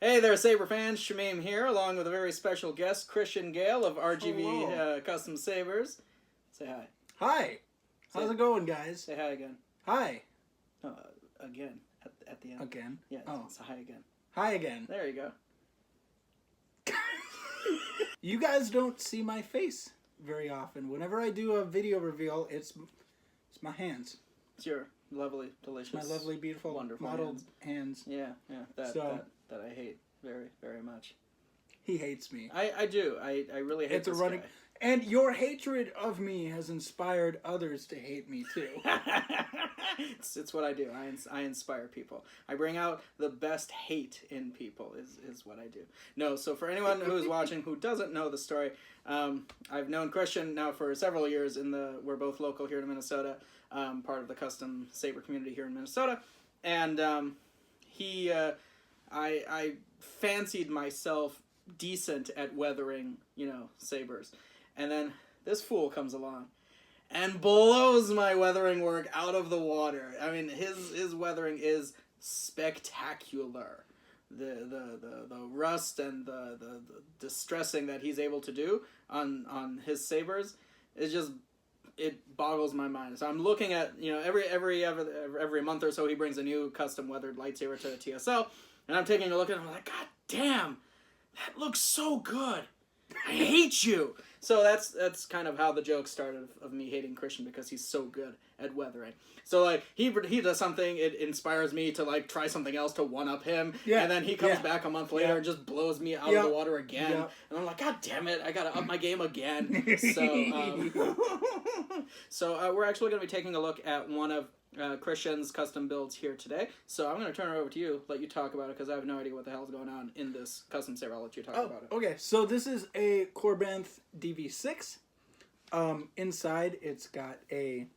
Hey there, Saber fans. Shamim here, along with a very special guest, Christian Gale of RGV Custom Sabers. Say hi. Hi. How's it going, guys? Say hi again. Hi. Again. At the end. Again? Yeah, oh. It's a hi again. Hi again. There you go. You guys don't see my face very often. Whenever I do a video reveal, it's my hands. It's your lovely, delicious, my lovely, beautiful, wonderful modeled hands. Yeah. That I hate very, very much. He hates me. I do. I really hate this guy. And your hatred of me has inspired others to hate me too. It's what I do. I inspire people. I bring out the best hate in people is what I do. No, so for anyone who's watching who doesn't know the story, I've known Christian now for several years. We're both local here in Minnesota, part of the custom saber community here in Minnesota, and I fancied myself decent at weathering, sabers. And then this fool comes along and blows my weathering work out of the water. I mean, his weathering is spectacular. The rust and the distressing that he's able to do on his sabers is just, it boggles my mind. So I'm looking at, every month or so he brings a new custom weathered lightsaber to the TSL, and I'm taking a look at it and I'm like, God damn, that looks so good. I hate you. So that's kind of how the joke started of me hating Christian, because he's so good at weathering. So like he does something, it inspires me to like try something else to one up him, and then he comes back a month later and just blows me out of the water again, and I'm like, God damn it, I gotta up my game again. So we're actually gonna be taking a look at one of Christian's custom builds here today. So I'm going to turn it over to you, let you talk about it, because I have no idea what the hell's going on in this custom saber. I'll let you talk about it. Okay, so this is a Corbanth DV6. Inside, it's got a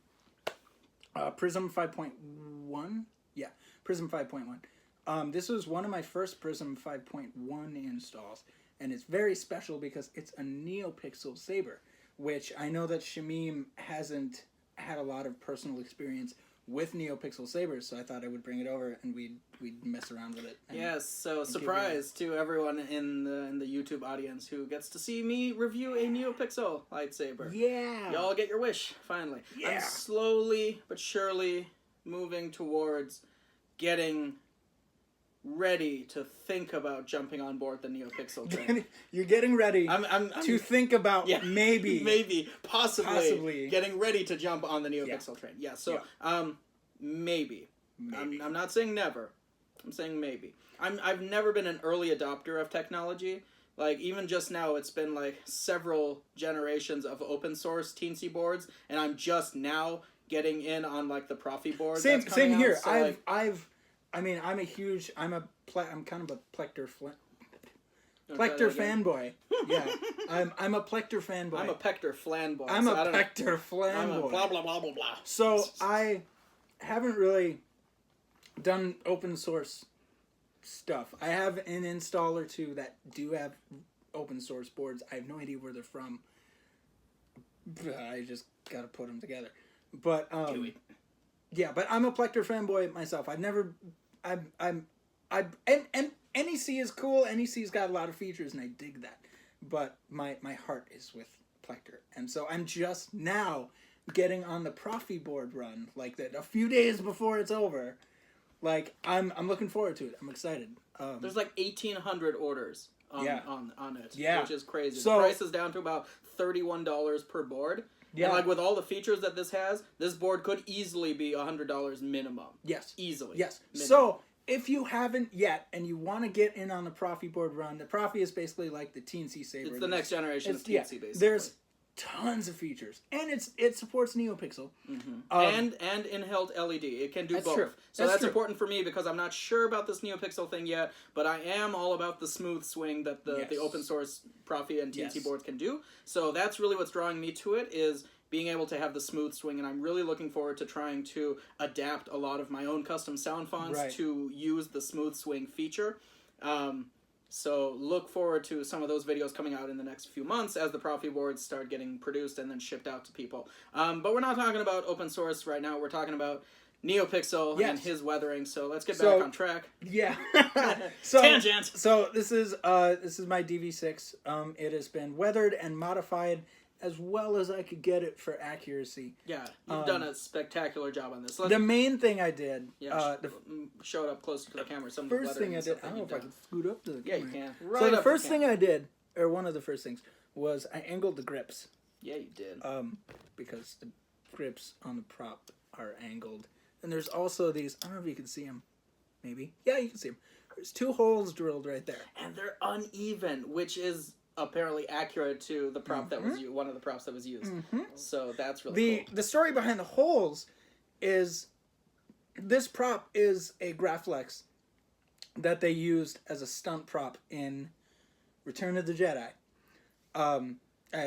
Prism 5.1. Yeah, Prism 5.1. This was one of my first Prism 5.1 installs, and it's very special because it's a NeoPixel saber, which I know that Shamim hasn't had a lot of personal experience with NeoPixel sabers, so I thought I would bring it over and we'd mess around with it. Yes, so surprise to everyone in the YouTube audience who gets to see me review a NeoPixel lightsaber. Yeah! Y'all get your wish, finally. Yeah! I'm slowly but surely moving towards getting ready to think about jumping on board the NeoPixel train. You're getting ready to think about maybe, possibly getting ready to jump on the NeoPixel train. Yeah, so maybe. I'm not saying never. I'm saying maybe. I've never been an early adopter of technology. Like, even just now, it's been like several generations of open source Teensy boards, and I'm just now getting in on like the Profi board. Same here. So, I'm kind of a Plector fanboy. Yeah, I'm a Plector fanboy. I'm a Pector flanboy. I'm a Pector flanboy. I'm a blah blah blah blah blah. So I haven't really done open source stuff. I have an install or two that do have open source boards. I have no idea where they're from. I just gotta put them together. But yeah, but I'm a Plector fanboy myself. NEC is cool. NEC's got a lot of features, and I dig that. But my heart is with Plector, and so I'm just now getting on the Profi board run, like that, a few days before it's over. Like I'm looking forward to it. I'm excited. There's like 1,800 orders on it, which is crazy. So, the price is down to about $31 per board. Yeah. And like with all the features that this has, this board could easily be $100 minimum. Yes. Easily. Yes. Minimum. So if you haven't yet and you want to get in on the Profi board run, the Profi is basically like the Teensy saber. It's the next generation of Teensy, basically. There's tons of features, and it supports NeoPixel, and in-held LED. It can do both. True. So that's important for me because I'm not sure about this NeoPixel thing yet, but I am all about the smooth swing that the open source Profi and Teensy boards can do. So that's really what's drawing me to it, is being able to have the smooth swing, and I'm really looking forward to trying to adapt a lot of my own custom sound fonts to use the smooth swing feature. So look forward to some of those videos coming out in the next few months as the Profi boards start getting produced and then shipped out to people. But we're not talking about open source right now. We're talking about NeoPixel Yes. and his weathering. So let's get So- back on track. Yeah. Tangent. So this is my DV6. It has been weathered and modified as well as I could get it for accuracy. Yeah, you've done a spectacular job on this. The main thing I did, Show it up closer to the camera. Some first of the thing I weathering did, I and don't know stuff if I that can scoot up to the you've done. camera. Yeah, you can. Right So the up first camera. thing I did, or one of the first things, was I angled the grips. Yeah, you did. Because the grips on the prop are angled. And there's also these, I don't know if you can see them, maybe. Yeah, you can see them. There's 2 holes drilled right there. And they're uneven, which is apparently accurate to the prop that was one of the props that was used. So that's really cool. The story behind the holes is this prop is a Graflex that they used as a stunt prop in Return of the Jedi.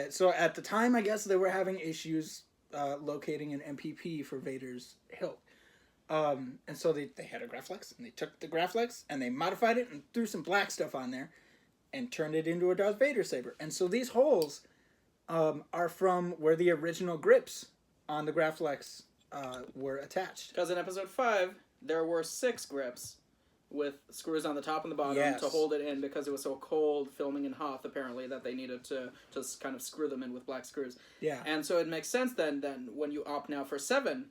So at the time, I guess they were having issues locating an MPP for Vader's hilt. And so they had a Graflex, and they took the Graflex, and they modified it, and threw some black stuff on there, and turned it into a Darth Vader saber. And so these holes are from where the original grips on the Graflex were attached. Because in episode 5, there were 6 grips with screws on the top and the bottom Yes. to hold it in because it was so cold filming in Hoth, apparently, that they needed to just kind of screw them in with black screws. Yeah. And so it makes sense then when you opt now for 7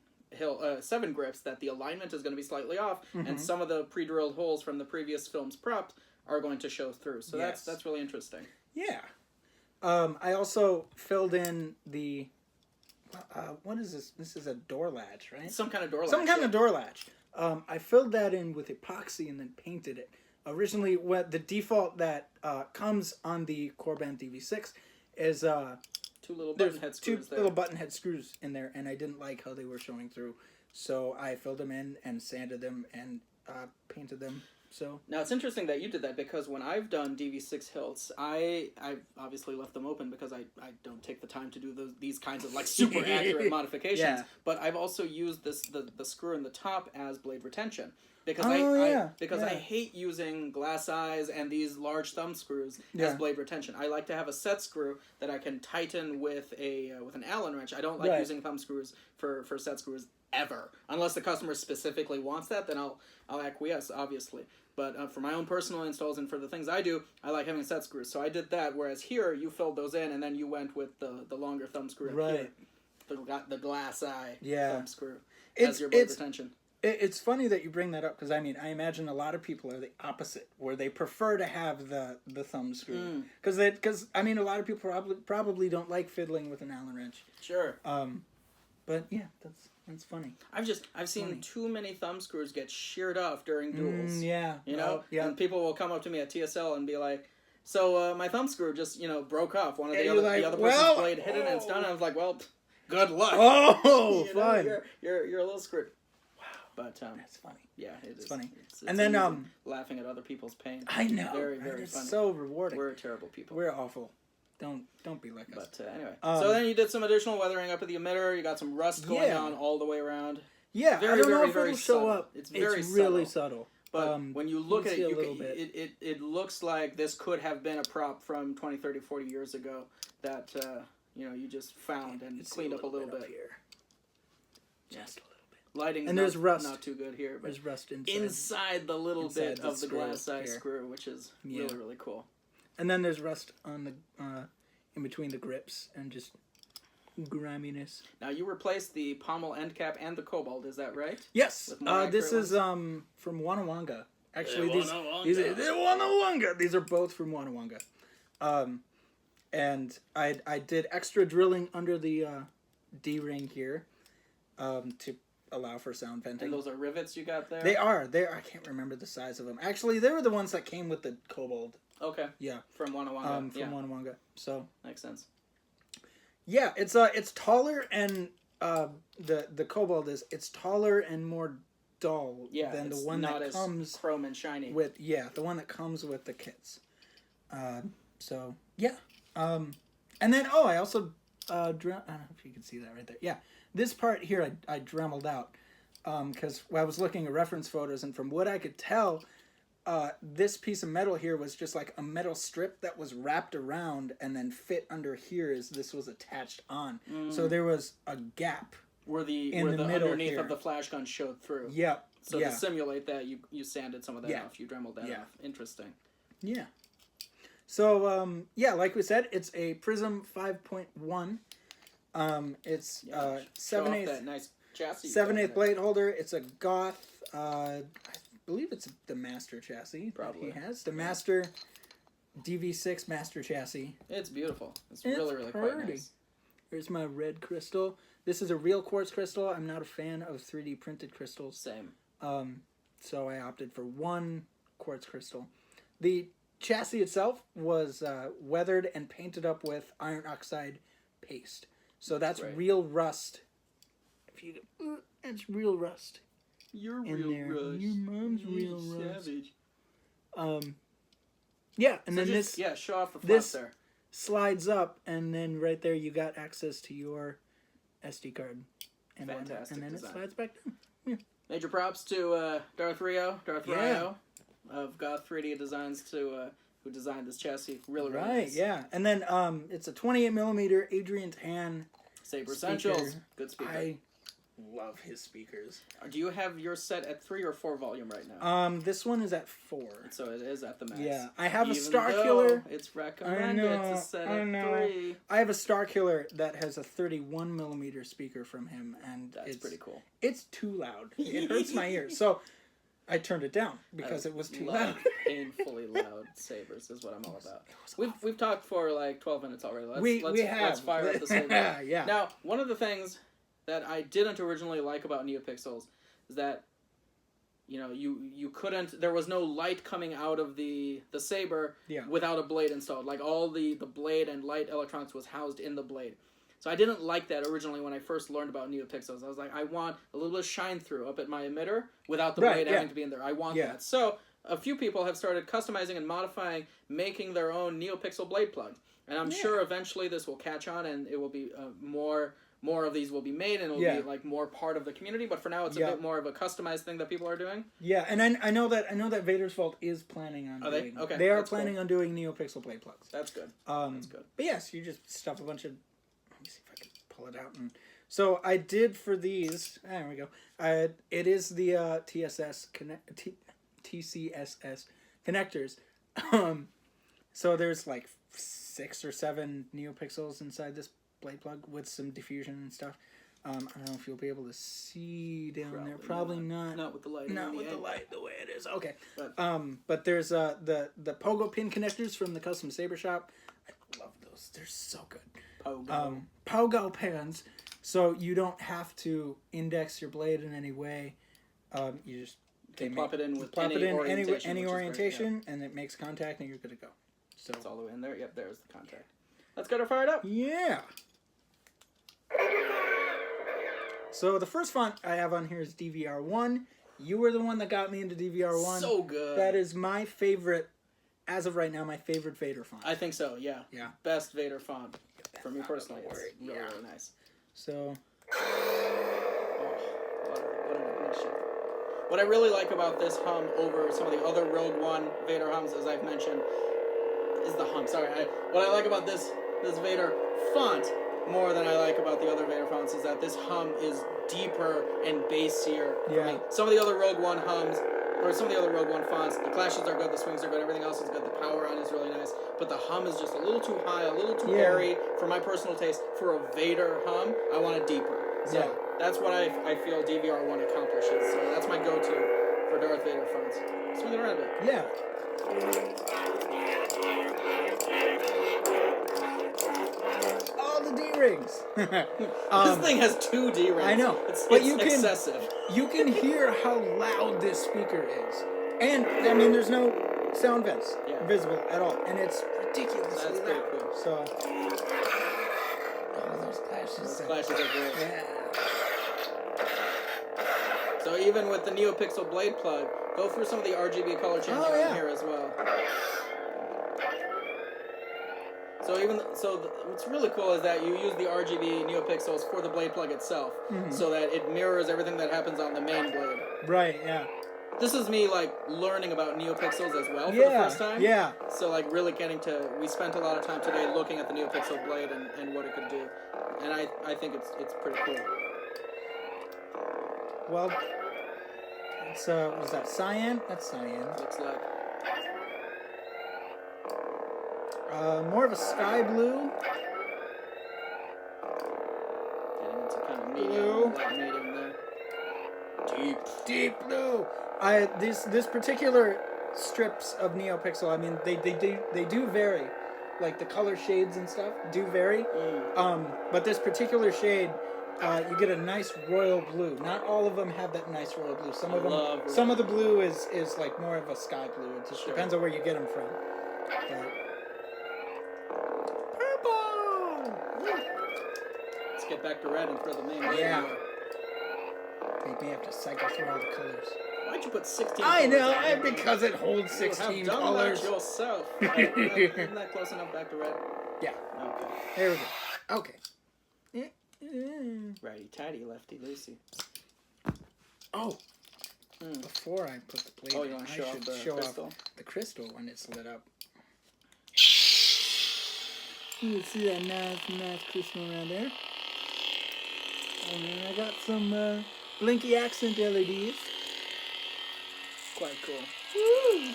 grips that the alignment is going to be slightly off, and some of the pre-drilled holes from the previous film's props are going to show through. So Yes. that's really interesting. Yeah. I also filled in the... what is this? This is a door latch, right? Some kind of door latch. Some kind of door latch. I filled that in with epoxy and then painted it. Originally, what the default that comes on the Corband DV6 is 2 little there's button head 2 screws there. little button head screws in there, and I didn't like how they were showing through, so I filled them in and sanded them and painted them. So now it's interesting that you did that because when I've done DV6 hilts, I've obviously left them open because I don't take the time to do these kinds of like super accurate modifications. Yeah. But I've also used the screw in the top as blade retention because I hate using glass eyes and these large thumb screws as blade retention. I like to have a set screw that I can tighten with an Allen wrench. I don't like using thumb screws for set screws ever, unless the customer specifically wants that. Then I'll acquiesce, obviously. But for my own personal installs and for the things I do, I like having set screws. So I did that, whereas here you filled those in and then you went with the longer thumb screw up here. The glass eye thumb screw as your blade retention. It's funny that you bring that up because I imagine a lot of people are the opposite, where they prefer to have the thumb screw because a lot of people probably don't like fiddling with an Allen wrench. Sure. But yeah, that's funny. I've seen too many thumb screws get sheared off during duels. Yeah. You know? And people will come up to me at TSL and be like, so my thumb screw just, broke off. One of the other person's blade hit it and it's done. And I was like, well, good luck. Oh, fun. You're a little screwed. Wow. But that's funny. Yeah, it's funny. It's and then laughing at other people's pain. I know. Very, very it's funny. so rewarding. We're terrible people. We're awful. Don't be like us. But anyway, so then you did some additional weathering up at the emitter. You got some rust going on all the way around. Yeah, very, I don't know very, if very it'll show subtle. up. It's very really subtle. But when you look at it, it looks like this could have been a prop from 20, 30, 40 years ago that you just found and cleaned up a little bit. Here. Just a little bit. Lighting and there's rust. Not too good here, but there's rust inside the little bit of the glass eye screw, which is really, really cool. And then there's rust on the in between the grips and just griminess. Now you replaced the pommel end cap and the cobalt, is that right? Yes. This is from Wanawanga. Actually, these are Wanawanga. These are both from Wanawanga. And I did extra drilling under the D-ring here to allow for sound venting. And those are rivets you got there? They are. I can't remember the size of them. Actually, they were the ones that came with the cobalt. Okay. Yeah. From Wanawanga. From Wanawanga. So makes sense. Yeah, it's taller and the cobalt it's taller and more dull than the one that comes chrome and shiny with the one that comes with the kits. So yeah. And then I also I don't know if you can see that right there. Yeah. This part here I dremeled out because I was looking at reference photos, and from what I could tell, this piece of metal here was just like a metal strip that was wrapped around and then fit under here as this was attached on. So there was a gap where the middle underneath here. of the flash gun showed through. Yep. So to simulate that, you sanded some of that off. You Dremeled that off. Interesting. Yeah. So like we said, it's a Prism 5.1. It's 7/8 that nice chassis. 7/8 blade holder. It's a Goth. I believe it's the Master chassis. Probably. He has the Master DV6 Master chassis. It's beautiful. It's really quite nice. Here's my red crystal. This is a real quartz crystal. I'm not a fan of 3D printed crystals. Same. So I opted for one quartz crystal. The chassis itself was weathered and painted up with iron oxide paste. So that's real rust. If you it's real rust. You're real rust. Your mom's real rust. Savage. Yeah, and then this show off the flaps there. Slides up, and then right there you got access to your SD card. And Fantastic then design. it slides back down. Yeah. Major props to Darth Rio of Goth 3D Designs who designed this chassis. Really nice. Yeah. And then it's a 28mm Adrian Tan Saber Essentials. Good speaker. I love his speakers. Do you have yours set at 3 or 4 volume right now? This one is at 4. So it is at the max. Yeah. I have Even a Star though Killer. It's recommended to set at 3. I have a Star Killer that has a 31mm speaker from him, and that's pretty cool. It's too loud. It hurts my ears. So I turned it down because it was too loud. Painfully loud sabers is what I'm all about. We've talked for like 12 minutes already. Let's fire up the saber. Yeah. Now, one of the things that I didn't originally like about NeoPixels is that you couldn't, there was no light coming out of the saber without a blade installed. Like all the blade and light electronics was housed in the blade. So I didn't like that originally when I first learned about NeoPixels. I was like, I want a little bit of shine through up at my emitter without the blade having to be in there. I want that. So a few people have started customizing and modifying, making their own NeoPixel blade plug. And I'm sure eventually this will catch on and it will be more of these will be made and it'll be like more part of the community. But for now, it's a bit more of a customized thing that people are doing. Yeah, and I know that Vader's Vault is planning on doing. They? Okay, they are planning on doing NeoPixel blade plugs. That's good. That's good. But yes, you just stuff a bunch of. Let me see if I can pull it out. And so I did for these. There we go. It is the TCSS connectors. So there's like 6 or 7 NeoPixels inside this blade plug with some diffusion and stuff. I don't know if you'll be able to see down there. Probably not. Not with the light. Not with the light the way it is. Okay. But there's the pogo pin connectors from the Custom Saber Shop. I love those. They're so good. Pogo pins. So you don't have to index your blade in any way. You just plop it in with any orientation, and it makes contact, and you're good to go. So it's all the way in there. Yep, there's the contact. Let's get her fired up. Yeah. So the first font I have on here is DVR1. You were the one that got me into DVR1. So good. That is my favorite, as of right now, my favorite Vader font. I think so, yeah. Yeah. Best Vader font. For me personally, it's really nice. So. What I really like about this hum over some of the other Rogue One Vader hums, as I've mentioned, is the hum. Sorry. What I like about this Vader font more than I like about the other Vader fonts is that this hum is deeper and bassier. Yeah. Some of the other Rogue One hums, or some of the other Rogue One fonts, the clashes are good, the swings are good, everything else is good, the power on is really nice, but the hum is just a little too high, a little too airy for my personal taste. For a Vader hum, I want it deeper. So that's what I feel DVR1 accomplishes. So that's my go-to for Darth Vader fonts. Swing it around a bit. Yeah. All the D-rings. This thing has 2 D-rings. I know. It's excessive. You can hear how loud this speaker is. And, I mean, there's no sound vents visible at all. And it's ridiculously loud. Cool. So, those clashes. Those clashes are great. Yeah. So even with the NeoPixel blade plug, go through some of the RGB color changing in here as well. So what's really cool is that you use the RGB NeoPixels for the blade plug itself, so that it mirrors everything that happens on the main blade. Right. Yeah. This is me like learning about NeoPixels as well for the first time. Yeah. So like really getting to. We spent a lot of time today looking at the NeoPixel blade and what it could do, and I think it's pretty cool. Well, it's was that cyan? That's cyan. Looks like. More of a sky blue. Getting into kind of Blue. medium there. Deep blue. This particular strips of NeoPixel, I mean, they do vary, like the color shades and stuff do vary. But this particular shade, you get a nice royal blue. Not all of them have that nice royal blue. Some of the blue is like more of a sky blue. It just depends on where you get them from. But, purple. Let's get back to red and throw the main. Yeah. Make me have to cycle through all the colors. Why'd you put 16 I colors know, on here? because it holds 16 You have done colors. that yourself. Isn't that close enough back to red? Yeah. Okay. There we go. Okay. Righty tighty, lefty loosey. Oh. Before I put the blade you in, want to I show off should the show crystal? off the crystal when it's lit up. You see that nice crystal around there? And then I got some blinky accent LEDs. Quite cool. Woo! Yeah.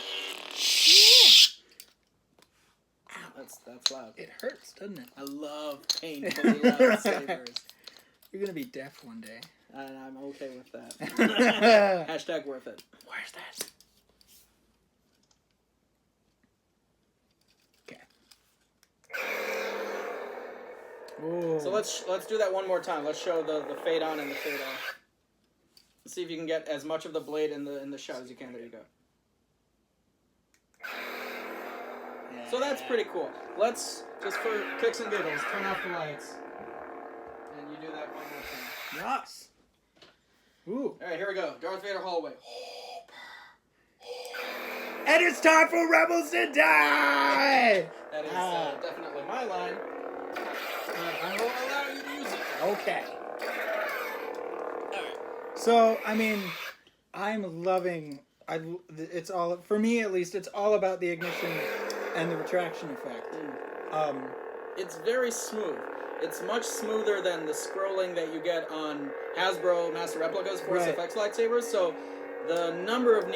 That's loud. It hurts, doesn't it? I love painfully loud sabers. You're gonna be deaf one day. And I'm okay with that. Hashtag worth it. Where's that? Okay. Ooh. So let's do that one more time. Let's show the fade on and the fade off. Let's see if you can get as much of the blade in the shot as you can. There you go. Yeah. So that's pretty cool. Let's, just for kicks and giggles, turn off the lights. And you do that one more time. Yes. Ooh. Alright, here we go. Darth Vader hallway. And it's time for Rebels to die! That is definitely my line. I will allow you to use it. Okay. So, I mean, I'm loving... it's all, for me at least, it's all about the ignition and the retraction effect. It's very smooth. It's much smoother than the scrolling that you get on Hasbro Master Replicas Force FX lightsabers. So the number of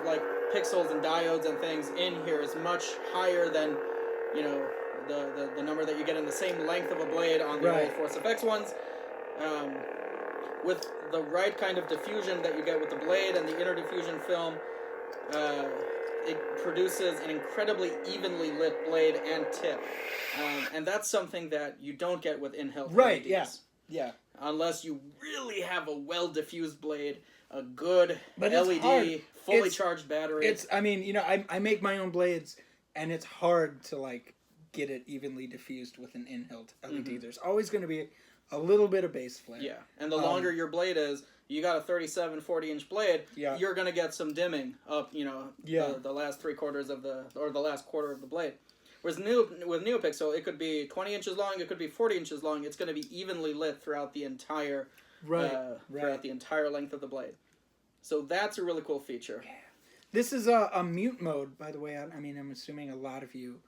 like pixels and diodes and things in here is much higher than, you know, the number that you get in the same length of a blade on the old Force FX ones. With the right kind of diffusion that you get with the blade and the inner diffusion film, it produces an incredibly evenly lit blade and tip. And that's something that you don't get with in-held LEDs. Yeah. Unless you really have a well-diffused blade, a good But LED, fully charged battery. It's, I mean, you know, I make my own blades, and it's hard to, like, get it evenly diffused with an in-held LED. There's always going to be a little bit of base flare. Yeah, and the longer your blade is, you got a 37, 40-inch blade, you're going to get some dimming up, you know, the last three-quarters of the last quarter of the blade. Whereas with NeoPixel, it could be 20 inches long, it could be 40 inches long. It's going to be evenly lit throughout the entire throughout the entire length of the blade. So that's a really cool feature. Yeah. This is a mute mode, by the way. I mean, I'm assuming a lot of you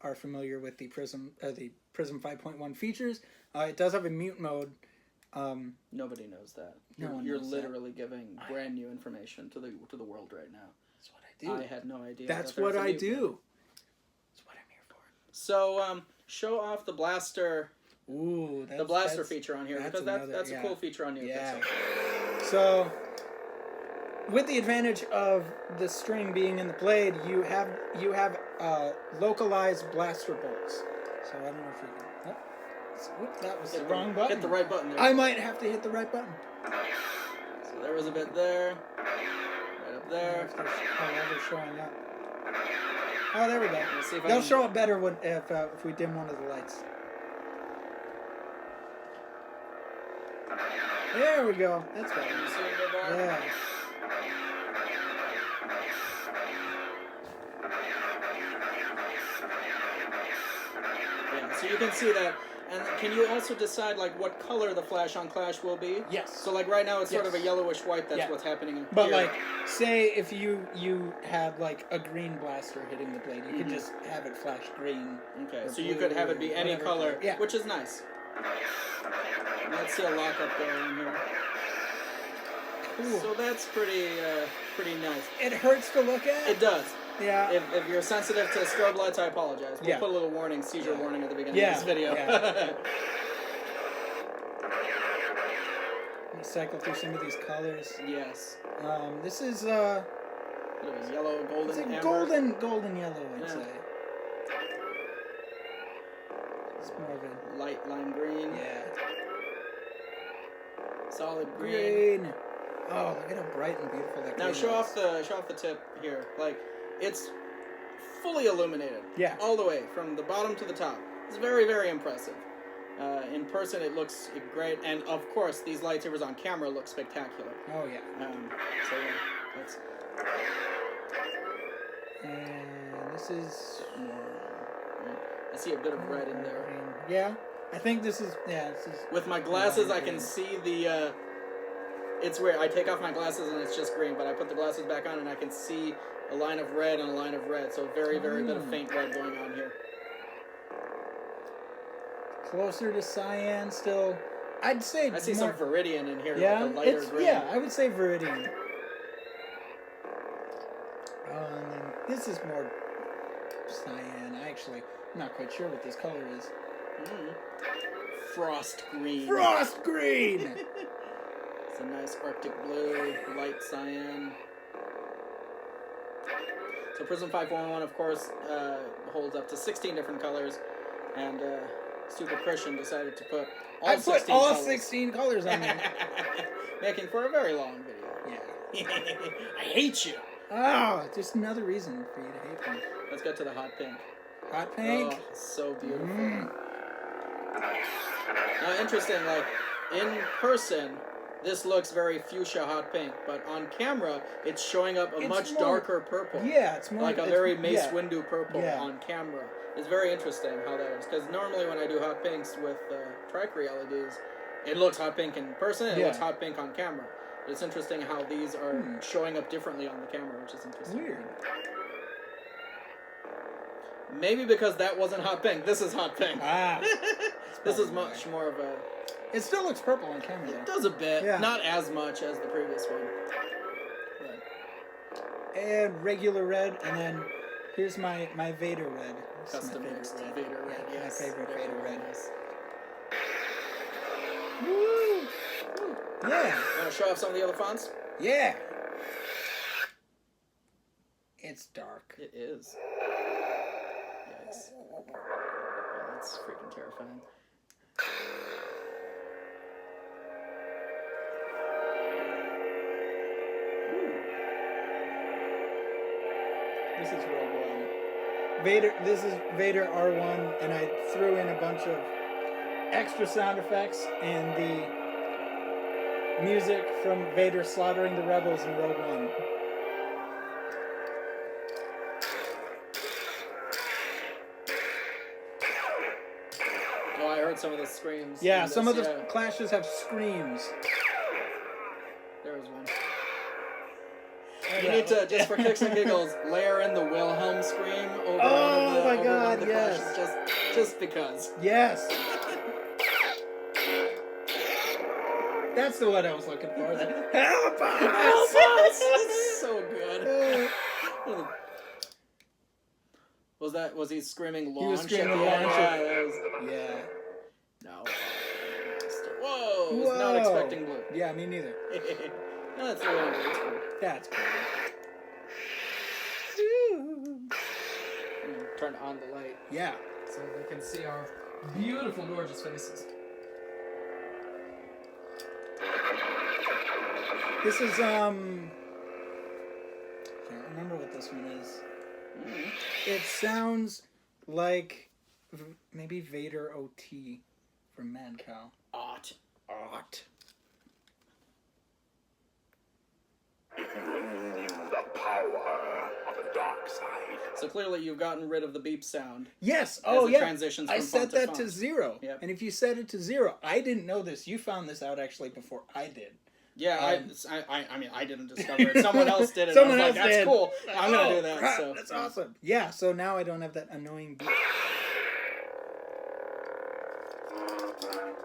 are familiar with the Prism 5.1 features. It does have a mute mode. Nobody knows that. No You're literally giving brand new information to the world right now. That's what I do. I had no idea. That's what I do. That's what I'm here for. So, show off the blaster. Ooh, the blaster feature on here, because that's a cool feature on NeoPixel. Yeah. So, with the advantage of the string being in the blade, you have localized blaster bolts. So I don't know if you can. Whoops, that was the wrong button. Hit the right button there. I might have to hit the right button. So there was a bit there. Right up there. They're showing up. Oh, there we go. See if They'll show up better if we dim one of the lights. There we go. That's better. You see it go by? Yeah. So you can see that. And can you also decide like what color the flash on clash will be? Yes. So like right now it's sort of a yellowish white. That's what's happening in But here. like, say if you had like a green blaster hitting the blade, you could just have it flash green. Okay. So you could have it be any color, which is nice. Let's see a lockup going in here. Cool. So that's pretty nice. It hurts to look at. It does. Yeah. If you're sensitive to strobe lights, I apologize. We'll put a little warning, seizure warning at the beginning of this video. Yeah. Let me cycle through some of these colors. Yes. This is Bit of a yellow, golden, it's a amber. golden yellow, I'd say. It's more of a Light lime green. yeah. Solid green. Oh, look at how bright and beautiful that. Now green show looks. off the tip here. Like, it's fully illuminated. Yeah. All the way from the bottom to the top. It's very, very impressive. In person, it looks great, and of course, these lightsabers on camera look spectacular. Oh yeah. So yeah, that's And this is more. I see a bit of red in there. yeah. I think this is With my glasses, I green. can see the. It's weird. I take off my glasses and it's just green, but I put the glasses back on and I can see a line of red and a line of red. So very, very bit of faint red going on here. closer to cyan still. I'd say I see some Viridian in here, yeah, like a lighter green. yeah, I would say Viridian. And then this is more cyan. I'm not quite sure what this color is. Frost green. Frost green! It's a nice Arctic blue, light cyan. So Prism 541, of course, holds up to 16 different colors, and Super Christian decided to put all 16 all colors. 16 colors on there. Making for a very long video. Yeah. I hate you. Oh, just another reason for you to hate me. Let's get to the hot pink. Hot pink? Oh, so beautiful. Now, interesting, like, in person, this looks very fuchsia hot pink, but on camera, it's showing up a much darker purple. Yeah, it's more like a very Mace yeah. Windu purple Yeah. on camera. It's very interesting how that is, because normally when I do hot pinks with Tricree LEDs, it looks hot pink in person, and it looks hot pink on camera. But it's interesting how these are showing up differently on the camera, which is interesting. Weird. Maybe because that wasn't hot pink. This is hot pink. Ah. This is much more of a... It still looks purple on camera, though. It does a bit. Yeah. Not as much as the previous one. But And regular red, and then here's my Vader red. This is custom my mixed favorite Vader red. Yeah, Yes. my favorite Very Vader red. nice. Woo! Yeah. Want to show off some of the other fonts? Yeah. It's dark. It is. Yikes. Yeah, that's freaking terrifying. This is Rogue One. This is Vader R1, and I threw in a bunch of extra sound effects and the music from Vader slaughtering the rebels in Rogue One. Oh, I heard some of the screams. Yeah, in some this, of the clashes have screams. There was one. You need to, just for kicks and giggles, layer in the Wilhelm scream over one of the, my God, one of the yes. clashes, just because. Yes. That's the one I was looking for. Help us! Help us! It's so good. Was he screaming launch? He was screaming at the end? launch. Yeah, that was, Yeah. no. Whoa! Was not expecting blue. Yeah, me neither. No, that's the one. It's cool. That's cool. Turn on the light Yeah. so they can see our beautiful, gorgeous faces. This is can't remember what this one is. It sounds like maybe Vader OT from Mad Cow. Ought. The power of the dark side. So clearly you've gotten rid of the beep sound. Yes. As it Yeah. transitions I from set font to that font. to 0. Yep. And if you set it to 0, I didn't know this. You found this out actually before I did. Yeah, I mean, I didn't discover it. Someone else did it. Someone I was else like, that's did. cool. I'm going to do that. Crap, So that's awesome. Yeah, so now I don't have that annoying beep.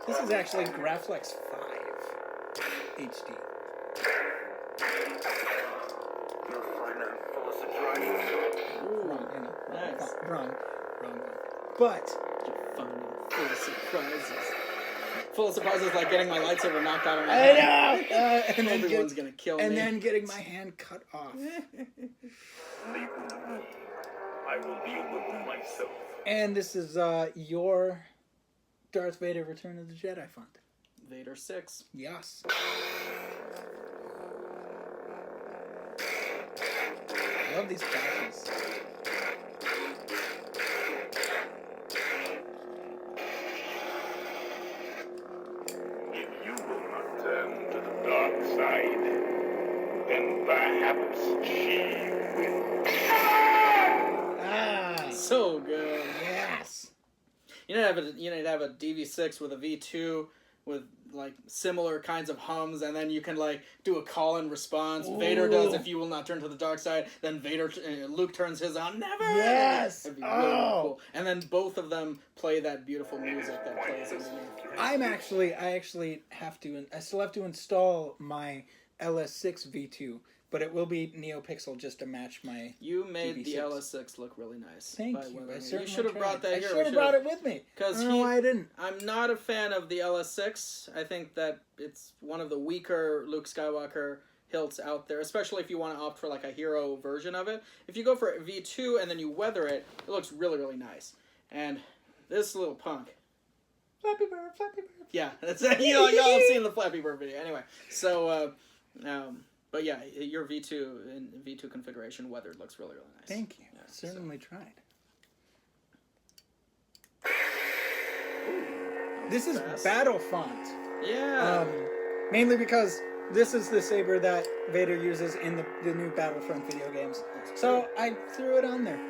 This is actually Graflex 5 HD. Wrong, you know. Nice. Wrong. But You're fun and full of surprises. Full of surprises, like getting my lightsaber knocked out of my I hand. know. And then Everyone's gonna kill me. and then getting my hand cut off. Leave them to me. I will deal with them myself. And this is your Darth Vader Return of the Jedi font. Vader 6. Yes. I love these clashes. If you will not turn to the dark side, then perhaps she will. Ah. So good. Yes. You know, have a DV6 with a V2 with like similar kinds of hums, and then you can like do a call and response. Ooh. Vader does "If you will not turn to the dark side," then Luke turns his on "Never." Yes. That'd be really cool. And then both of them play that beautiful music that plays underneath. I actually have to. I still have to install my LS6 V2, but it will be NeoPixel just to match my. You made DV6. the LS6 look really nice. Thank by you. weathering I it. certainly You should have brought tried. that I here. should have brought it with me. I don't know why I didn't. I'm not a fan of the LS6. I think that it's one of the weaker Luke Skywalker hilts out there, especially if you want to opt for like a hero version of it. If you go for V2 and then you weather it, it looks really, really nice. And this little punk. Flappy Bird, Flappy Bird. Yeah, that's y'all have seen the Flappy Bird video. Anyway, so but yeah, your V2 in V2 configuration weathered looks really, really nice. Thank you. Yeah, Certainly tried. This is fast. Battle Font. Yeah. Mainly because this is the saber that Vader uses in the new Battlefront video games. So I threw it on there.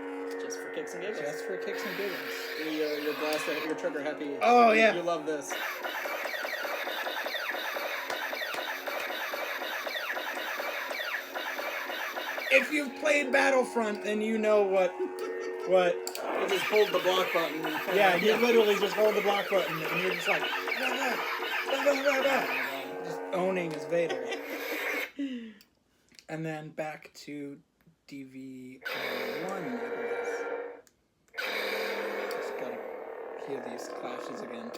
Just for kicks and giggles. Just for kicks and giggles. Your blast, your trigger happy. Oh, yeah. You love this. If you've played Battlefront, then you know what. You just hold the block button. Yeah, you literally just hold the block button and you're just like, just owning as Vader. And then back to DV1, I believe. Just gotta hear these clashes again.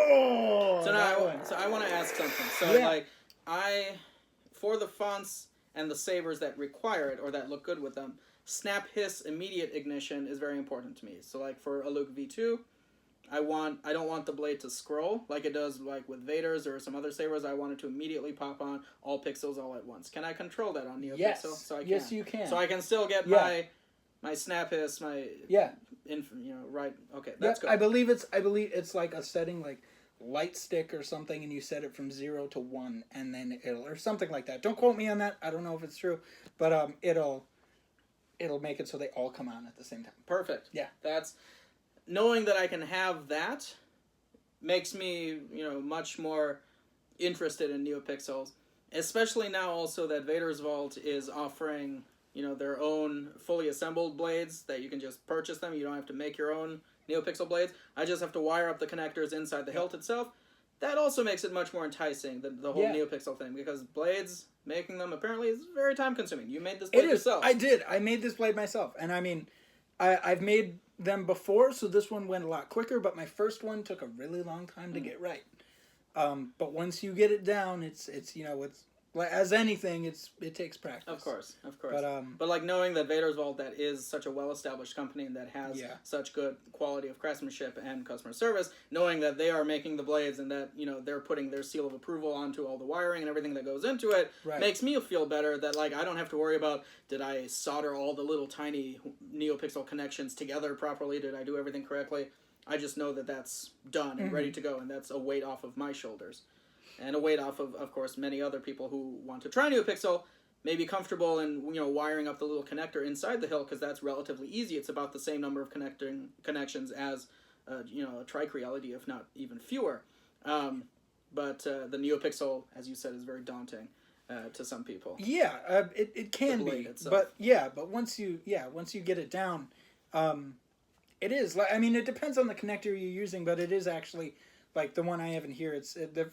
Oh, So that now, one. so I want to ask something. So Yeah. for the fonts and the sabers that require it or that look good with them, snap hiss immediate ignition is very important to me. So like for a Luke V2, I don't want the blade to scroll like it does like with Vader's or some other sabers. I want it to immediately pop on all pixels all at once. Can I control that on NeoPixel? Yes. So I can. Yes, you can. So I can still get Yeah. my snap hiss, my Yeah. right. Okay, that's good. I believe it's like a setting like light stick or something, and you set it from 0 to 1, and then it'll or something like that. Don't quote me on that. I don't know if it's true, but it'll make it so they all come on at the same time. Perfect. Yeah. That's knowing that I can have that makes me, much more interested in NeoPixels, especially now also that Vader's Vault is offering, their own fully assembled blades that you can just purchase them. You don't have to make your own NeoPixel blades. I just have to wire up the connectors inside the hilt itself. That also makes it much more enticing than the whole NeoPixel thing, because blades, making them apparently is very time consuming. You made this blade yourself. I did. I made this blade myself, and I mean, I've made them before, so this one went a lot quicker, but my first one took a really long time to get right. But once you get it down, it's like as anything, it takes practice. Of course. But like knowing that Vader's Vault, that is such a well-established company and that has such good quality of craftsmanship and customer service, knowing that they are making the blades and that they're putting their seal of approval onto all the wiring and everything that goes into it, makes me feel better that like I don't have to worry about, did I solder all the little tiny NeoPixel connections together properly? Did I do everything correctly? I just know that that's done and ready to go, and that's a weight off of my shoulders. And a weight off of course, many other people who want to try NeoPixel may be comfortable in, wiring up the little connector inside the hilt, because that's relatively easy. It's about the same number of connections as, a Tricree LED, if not even fewer. But the NeoPixel, as you said, is very daunting to some people. Yeah, it can be, itself. but once you get it down, it is. I mean, it depends on the connector you're using, but it is actually. Like the one I have in here,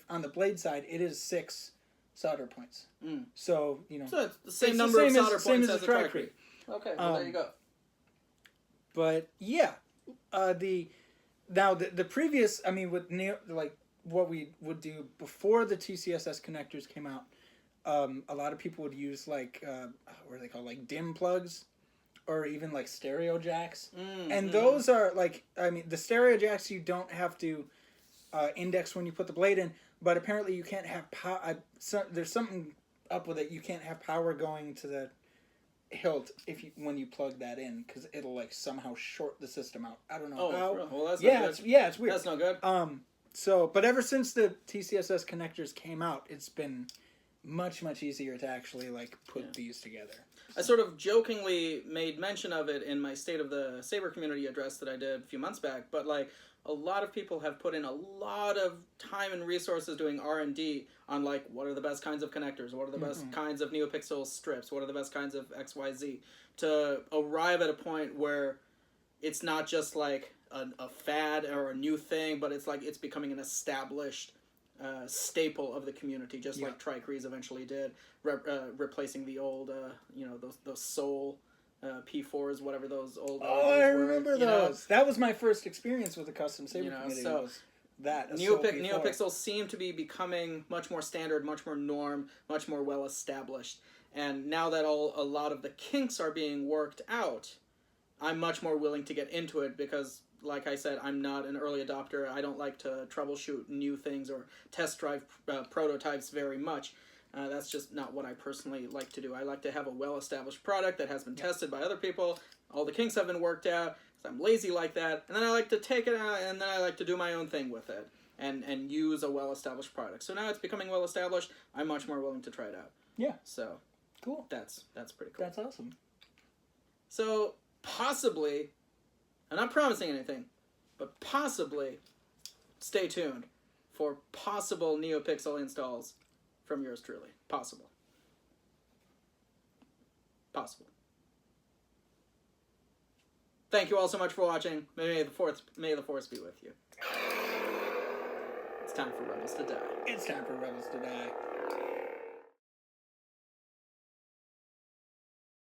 on the blade side, it is 6 solder points. Mm. So, So it's the same it's number of solder same points as as a a Tricrete. Tricrete. Okay, well, there you go. But yeah, the previous, I mean, with what we would do before the TCSS connectors came out, a lot of people would use what are they called, like DIM plugs, or even like stereo jacks, and those are the stereo jacks you don't have to index when you put the blade in, but apparently you can't have power. There's something up with it. You can't have power going to the hilt when you plug that in, because it'll like somehow short the system out. I don't know how. Really? Well, that's Yeah, not good. it's weird. That's not good. But ever since the TCSS connectors came out, it's been much easier to actually put these together. I sort of jokingly made mention of it in my State of the Saber Community address that I did a few months back, but a lot of people have put in a lot of time and resources doing R&D on what are the best kinds of connectors, what are the best kinds of NeoPixel strips, what are the best kinds of XYZ, to arrive at a point where it's not just a fad or a new thing, but it's becoming an established staple of the community, just like Tricrees eventually did, replacing the old, those Soul P4s, whatever those old. I remember those. That was my first experience with a custom Saber community. So that NeoPixels seem to be becoming much more standard, much more norm, much more well established. And now that a lot of the kinks are being worked out, I'm much more willing to get into it because, like I said, I'm not an early adopter. I don't like to troubleshoot new things or test drive prototypes very much. That's just not what I personally like to do. I like to have a well-established product that has been tested by other people. All the kinks have been worked out. I'm lazy like that. And then I like to take it out, and then I like to do my own thing with it and use a well-established product. So now it's becoming well-established. I'm much more willing to try it out. Yeah. So cool. That's pretty cool. That's awesome. So possibly, I'm not promising anything, but possibly stay tuned for possible NeoPixel installs from yours truly. Possible. Thank you all so much for watching. May the Force be with you. It's time for Rebels to die. It's time for Rebels to die.